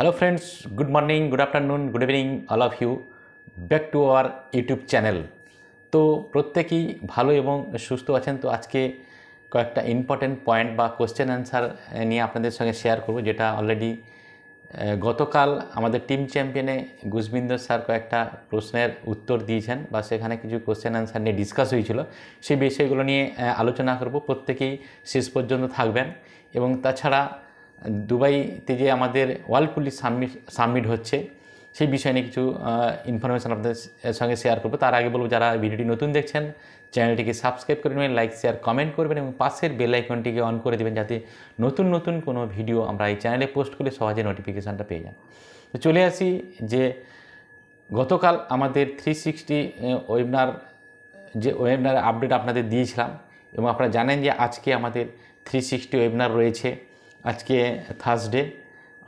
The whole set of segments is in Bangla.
Hello friends, good morning, good afternoon, good evening all of you. Back to our YouTube channel. তো প্রত্যেকেই ভালো এবং সুস্থ আছেন। তো আজকে কয়েকটা ইম্পর্টেন্ট পয়েন্ট বা কোশ্চেন অ্যান্সার নিয়ে আপনাদের সঙ্গে শেয়ার করব, যেটা অলরেডি গতকাল আমাদের টিম চ্যাম্পিয়নে গুজবিন্দর স্যার কয়েকটা প্রশ্নের উত্তর দিয়েছেন বা সেখানে কিছু কোশ্চেন অ্যান্সার নিয়ে ডিসকাস হয়েছিল। সেই বিষয়গুলো নিয়ে আলোচনা করব। প্রত্যেকেই শেষ পর্যন্ত থাকবেন। এবং তাছাড়া দুবাইতে যে আমাদের ওয়ার্ল্ড পুলিশ সাবমিট হচ্ছে সেই বিষয় নিয়ে কিছু ইনফরমেশান আপনাদের সঙ্গে শেয়ার করবো। তার আগে বলবো, যারা ভিডিওটি নতুন দেখছেন চ্যানেলটিকে সাবস্ক্রাইব করে নেবেন, লাইক শেয়ার কমেন্ট করবেন এবং পাশের বেল আইকনটিকে অন করে দেবেন, যাতে নতুন নতুন কোনো ভিডিও আমরা এই চ্যানেলে পোস্ট করলে সহজে নোটিফিকেশানটা পেয়ে যান। তো চলে আসি যে গতকাল আমাদের 360 ওয়েবিনার আপডেট আপনাদের দিয়েছিলাম এবং আপনারা জানেন যে আজকে আমাদের 360 ওয়েবিনার রয়েছে। আজকে থার্সডে,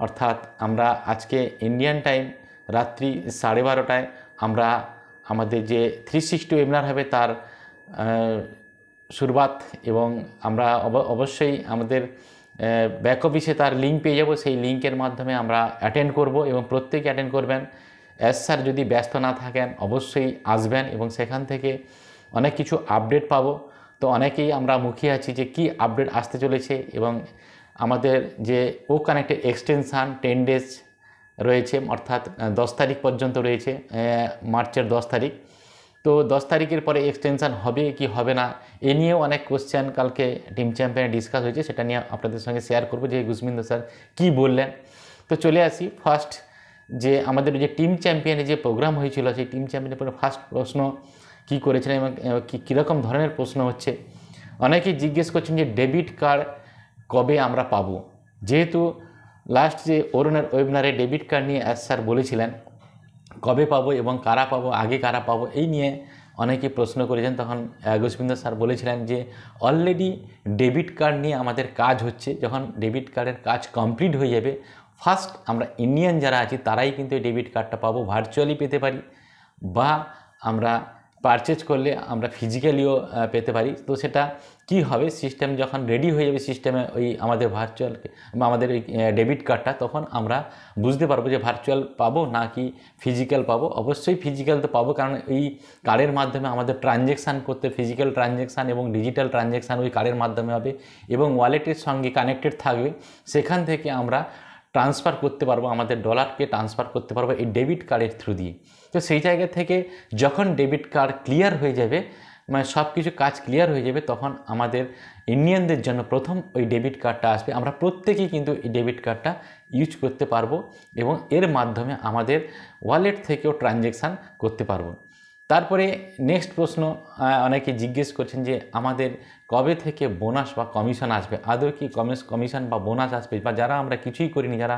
অর্থাৎ আমরা আজকে ইন্ডিয়ান টাইম রাত্রি 12:30টায় আমরা আমাদের যে 360 ওয়েবিনার হবে তার শুরুয়াত, এবং আমরা অবশ্যই আমাদের ব্যাক অফিসে তার লিঙ্ক পেয়ে যাব। সেই লিঙ্কের মাধ্যমে আমরা অ্যাটেন্ড করব এবং প্রত্যেকে অ্যাটেন্ড করবেন। স্যার যদি ব্যস্ত না থাকেন অবশ্যই আসবেন এবং সেখান থেকে অনেক কিছু আপডেট পাবো। তো অনেকেই আমরা মুখিয়ে আছি যে কি আপডেট আসতে চলেছে, এবং আমাদের যে ও কানেক্টের এক্সটেনশান 10 ডেজ রয়েছে, অর্থাৎ 10 তারিখ পর্যন্ত রয়েছে, মার্চের 10 তারিখ। তো 10 তারিখের পরে এক্সটেনশান হবে কি হবে না এ নিয়েও অনেক কোশ্চেন কালকে টিম চ্যাম্পিয়নে ডিসকাস হয়েছে, সেটা নিয়ে আপনাদের সঙ্গে শেয়ার করব যে গুজবিন্দর স্যার কী বললেন। তো চলে আসি ফার্স্ট, যে আমাদের যে টিম চ্যাম্পিয়নে যে প্রোগ্রাম হয়েছিল সেই টিম চ্যাম্পিয়নের পরে ফার্স্ট প্রশ্ন কী করেছিলেন এবং কীরকম ধরনের প্রশ্ন হচ্ছে। অনেকেই জিজ্ঞেস করছেন যে ডেবিট কার্ড কবে আমরা পাবো। যেহেতু লাস্ট যে অরুণের ওয়েবিনারে ডেবিট কার্ড নিয়ে স্যার বলেছিলেন কবে পাবো এবং কারা পাবো, আগে কারা পাবো, এই নিয়ে অনেকে প্রশ্ন করেছেন। তখন গুজবিন্দর স্যার বলেছিলেন যে অলরেডি ডেবিট কার্ড নিয়ে আমাদের কাজ হচ্ছে। যখন ডেবিট কার্ডের কাজ কমপ্লিট হয়ে যাবে, ফার্স্ট আমরা ইন্ডিয়ান যারা আছি তারাই কিন্তু এই ডেবিট কার্ডটা পাবো। ভার্চুয়ালি পেতে পারি বা আমরা পারচেজ করলে আমরা ফিজিক্যালিও পেতে পারি। তো সেটা কি হবে, সিস্টেম যখন রেডি হয়ে যাবে সিস্টেমে ওই আমাদের ভার্চুয়াল বা আমাদের ওই ডেবিট কার্ডটা, তখন আমরা বুঝতে পারবো যে ভার্চুয়াল পাবো না কি ফিজিক্যাল পাবো। অবশ্যই ফিজিক্যাল তো পাবো, কারণ এই কার্ডের মাধ্যমে আমাদের ট্রানজ্যাকশান করতে, ফিজিক্যাল ট্রানজ্যাকশান এবং ডিজিটাল ট্রানজ্যাকশান ওই কার্ডের মাধ্যমে হবে এবং ওয়ালেটের সঙ্গে কানেক্টেড থাকবে। সেখান থেকে আমরা ট্রান্সফার করতে পারবো, আমাদের ডলারকে ট্রান্সফার করতে পারবো এই ডেবিট কার্ডের থ্রু দিয়ে। তো সেই জায়গা থেকে যখন ডেবিট কার্ড ক্লিয়ার হয়ে যাবে, মানে সব কিছু কাজ ক্লিয়ার হয়ে যাবে, তখন আমাদের ইন্ডিয়ানদের জন্য প্রথম ওই ডেবিট কার্ডটা আসবে। আমরা প্রত্যেকেই কিন্তু এই ডেবিট কার্ডটা ইউজ করতে পারবো এবং এর মাধ্যমে আমাদের ওয়ালেট থেকেও ট্রানজ্যাকশান করতে পারবো। তারপরে নেক্সট প্রশ্ন অনেকে জিজ্ঞেস করছেন যে আমাদের কবে থেকে বোনাস বা কমিশন আসবে, আদৌ কি কমিশন বা বোনাস আসবে, বা যারা আমরা কিছুই করিনি, যারা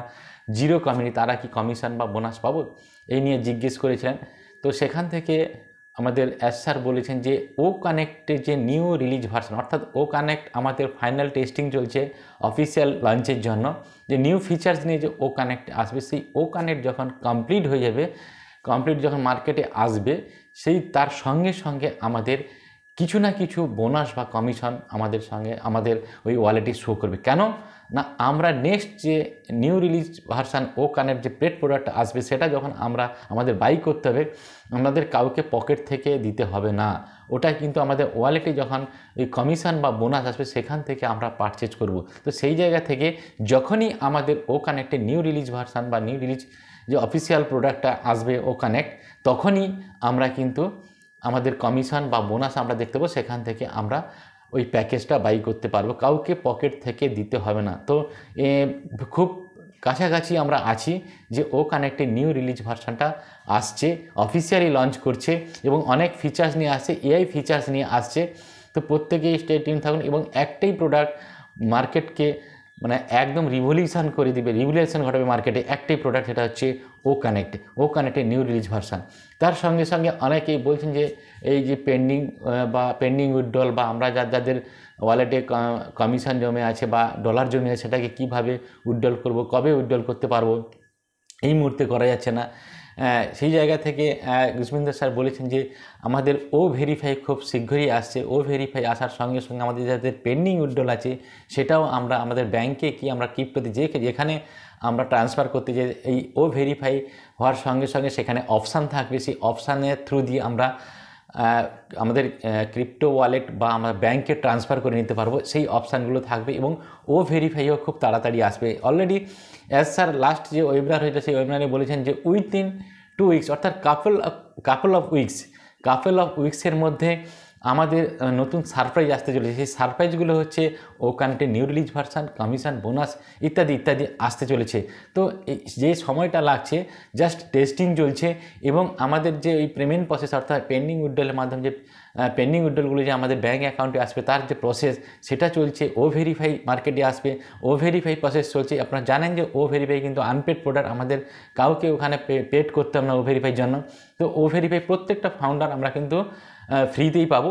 জিরো কমিনি, তারা কি কমিশন বা বোনাস পাবো, এই নিয়ে জিজ্ঞেস করেছিলেন। তো সেখান থেকে আমাদের স্যার বলেছেন যে ও কানেক্টের যে নিউ রিলিজ ভার্সন, অর্থাৎ ও কানেক্ট আমাদের ফাইনাল টেস্টিং চলছে অফিসিয়াল লঞ্চের জন্য, যে নিউ ফিচার্স নিয়ে যে ও কানেক্ট আসবে, সেই ও কানেক্ট যখন কমপ্লিট হয়ে যাবে, যখন মার্কেটে আসবে, সেই তার সঙ্গে সঙ্গে আমাদের কিছু না কিছু বোনাস বা কমিশন আমাদের ওই ওয়ালেটে শো করবে। কেন না, আমরা নেক্সট যে নিউ রিলিজ ভার্সান ও কানেক্ট যে পেড প্রোডাক্ট আসবে, সেটা যখন আমাদের বাই করতে হবে, আমাদের কাউকে পকেট থেকে দিতে হবে না। ওটা কিন্তু আমাদের ওয়ালেটে যখন ওই কমিশন বা বোনাস আসবে, সেখান থেকে আমরা পারচেজ করব। তো সেই জায়গা থেকে যখনই আমাদের ও কানেক্টের নিউ রিলিজ ভার্সান বা নিউ রিলিজ যে অফিসিয়াল প্রোডাক্টটা আসবে ও কানেক্ট, তখনই আমরা কিন্তু আমাদের কমিশন বা বোনাস আমরা দেখতে পাবো। সেখান থেকে আমরা ওই প্যাকেজটা বাই করতে পারবো, কাউকে পকেট থেকে দিতে হবে না। তো খুব কাছাকাছি আমরা আছি যে ও কানেক্টের নিউ রিলিজ ভার্সানটা আসছে, অফিসিয়ালি লঞ্চ করছে এবং অনেক ফিচার্স নিয়ে আসছে, এআই ফিচার্স নিয়ে আসছে। তো প্রত্যেকেই স্টে টিউন থাকুন এবং একটাই প্রোডাক্ট মার্কেটকে মানে একদম রিভলিউশন করে দিবে, রিভলিউশন ঘটাবে মার্কেটে, একটাই প্রোডাক্ট, সেটা হচ্ছে ও কানেক্টের নিউ রিলিজ ভার্সান। তার সঙ্গে সঙ্গে অনেকেই বলছেন যে এই যে পেন্ডিং উইথড্রল বা আমরা যাদের ওয়ালেটে কমিশন জমে আছে বা ডলার জমে আছে, সেটাকে কীভাবে উইথড্রল করব, কবে উইথড্রল করতে পারবো, এই মুহূর্তে করা যাচ্ছে না। সেই জায়গা থেকে গুজবিন্দর স্যার বলেছেন যে আমাদের ও ভেরিফাই খুব শীঘ্রই আসছে। ও ভেরিফাই আসার সঙ্গে সঙ্গে আমাদের যাদের পেন্ডিং উইথড্রল আছে, সেটাও আমরা আমাদের ব্যাংকে কি আমরা ক্রিপ্টোতে যেখানে আমরা ট্রান্সফার করতে যে এই ও ভেরিফাই হওয়ার সঙ্গে সঙ্গে সেখানে অপশান থাকবে, সেই অপশানের থ্রু দিয়ে আমরা আমাদের ক্রিপ্টো ওয়ালেট বা আমরা ব্যাংকে ট্রান্সফার করে নিতে পারবো, সেই অপশানগুলো থাকবে এবং ও ভেরিফাইও খুব তাড়াতাড়ি আসবে। অলরেডি অ্যাজ স্যার লাস্ট যে ওয়েবিনার হয়েছে সেই ওয়েবিনারে বলেছেন যে উইথিন 2 উইকস অর্থাৎ কাপল অফ উইক্সের মধ্যে আমাদের নতুন সারপ্রাইজ আসতে চলেছে। সেই সারপ্রাইজগুলো হচ্ছে ও কানেক্টের new release version, commission, bonus ইত্যাদি ইত্যাদি আসতে চলেছে। তো যে সময়টা লাগছে জাস্ট টেস্টিং চলছে এবং আমাদের যে ওই পেমেন্ট প্রসেস অর্থাৎ পেন্ডিং উইথড্রলের মাধ্যমে যে পেন্ডিং উইথড্রলগুলো যে আমাদের ব্যাঙ্ক অ্যাকাউন্টে আসবে তার যে প্রসেস সেটা চলছে। ও ভেরিফাই মার্কেটে আসবে, ও ভেরিফাই প্রসেস চলছে। আপনারা জানেন যে ও ভেরিফাই কিন্তু আনপেড প্রোডাক্ট, আমাদের কাউকে ওখানে পেড করতে হবে না ও ভেরিফাইয়ের জন্য। তো ও ভেরিফাই প্রত্যেকটা ফাউন্ডার আমরা কিন্তু ফ্রিতেই পাবো।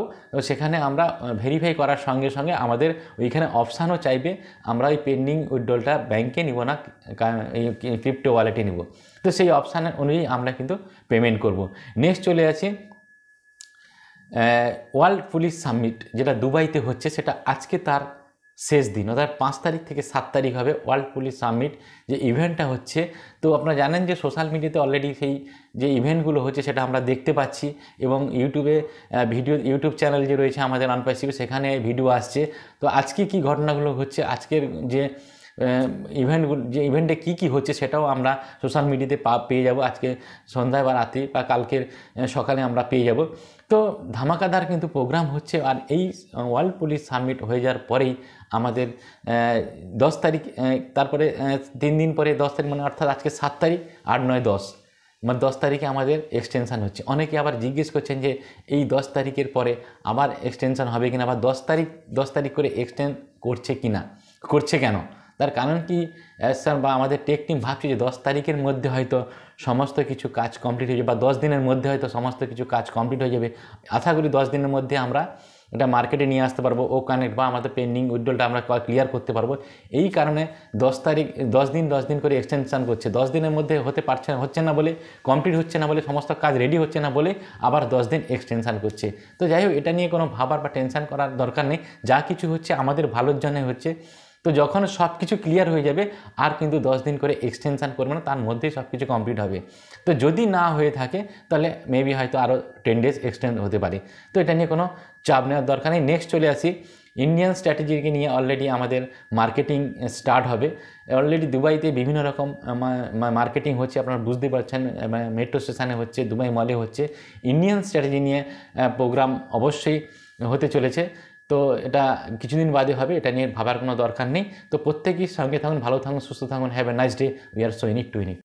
সেখানে আমরা ভেরিফাই করার সঙ্গে সঙ্গে আমাদের ওইখানে অপশানও চাইবে আমরা ওই পেন্ডিং উইথড্রলটা ব্যাংকে নিব না, এই ক্রিপ্টো ওয়ালেটে নিব। তো সেই অপশানের অনুযায়ী আমরা কিন্তু পেমেন্ট করব। নেক্সট চলে আসি ওয়ার্ল্ড পুলিশ সামিট, যেটা দুবাইতে হচ্ছে, সেটা আজকে তার শেষ দিন, অর্থাৎ 5 তারিখ থেকে 7 তারিখ হবে ওয়ার্ল্ড পুলিশ সামিট যে ইভেন্টটা হচ্ছে। তো আপনারা জানেন যে সোশ্যাল মিডিয়াতে অলরেডি সেই যে ইভেন্টগুলো হচ্ছে সেটা আমরা দেখতে পাচ্ছি এবং ইউটিউবে ইউটিউব চ্যানেল যে রয়েছে আমাদের আনপাইসিবি, সেখানে ভিডিও আসছে। তো আজকে কি ঘটনাগুলো হচ্ছে, আজকের যে ইভেন্টে কী হচ্ছে সেটাও আমরা সোশ্যাল মিডিয়াতে পেয়ে যাব আজকে সন্ধ্যায় বা রাত্রি বা কালকের সকালে আমরা পেয়ে যাব। তো ধামাকাদার কিন্তু প্রোগ্রাম হচ্ছে। আর এই ওয়ার্ল্ড পুলিশ সামিট হয়ে যাওয়ার পরেই আমাদের 10 তারিখ, তারপরে 3 দিন পরে 10 তারিখ, মানে অর্থাৎ আজকে 7 তারিখ, 8, 9, 10, মানে 10 তারিখে আমাদের এক্সটেনশান হচ্ছে। অনেকে আবার জিজ্ঞেস করছেন যে এই 10 তারিখের পরে আবার এক্সটেনশান হবে কিনা, বা 10 তারিখ করে এক্সটেন্ড করছে কেন, তার কারণ কি স্যার বা আমাদের টেক টিম ভাবছি যে 10 তারিখের মধ্যে হয়তো সমস্ত কিছু কাজ কমপ্লিট হয়ে যাবে, বা 10 দিনের মধ্যে হয়তো সমস্ত কিছু কাজ কমপ্লিট হয়ে যাবে। আশা করি 10 দিনের মধ্যে আমরা এটা মার্কেটে নিয়ে আসতে পারবো, ও কানেক্ট বা আমাদের পেন্ডিং উইথড্রলটা আমরা ক্লিয়ার করতে পারবো। এই কারণে 10 তারিখ 10 দিন করে এক্সটেনশান করছে। 10 দিনের মধ্যে হচ্ছে না বলে, কমপ্লিট হচ্ছে না বলে, সমস্ত কাজ রেডি হচ্ছে না বলে আবার 10 দিন এক্সটেনশান করছে। তো যাই হোক, এটা নিয়ে কোনো ভাবার বা টেনশান করার দরকার নেই। যা কিছু হচ্ছে আমাদের ভালোর জন্য হচ্ছে। তো যখন সব কিছু ক্লিয়ার হয়ে যাবে আর কিন্তু 10 দিন করে এক্সটেনশান করবে না, তার মধ্যেই সব কিছু কমপ্লিট হবে। তো যদি না হয়ে থাকে তাহলে মেবি হয়তো আরও 10 ডেজ এক্সটেন্ড হতে পারে। তো এটা নিয়ে কোনো চাপ নেওয়ার দরকার নেই। নেক্সট চলে আসি ইন্ডিয়ান স্ট্র্যাটেজিকে নিয়ে। অলরেডি আমাদের মার্কেটিং স্টার্ট হবে। অলরেডি দুবাইতে বিভিন্ন রকম মার্কেটিং হচ্ছে, আপনারা বুঝতে পারছেন, মেট্রো স্টেশনে হচ্ছে, দুবাই মলে হচ্ছে। ইন্ডিয়ান স্ট্র্যাটেজি নিয়ে প্রোগ্রাম অবশ্যই হতে চলেছে। তো এটা কিছুদিন বাদে হবে, এটা নিয়ে ভাবার কোনো দরকার নেই। তো প্রত্যেকেই সঙ্গে থাকুন, ভালো থাকুন, সুস্থ থাকুন। Have a nice day. We are so in it to in it.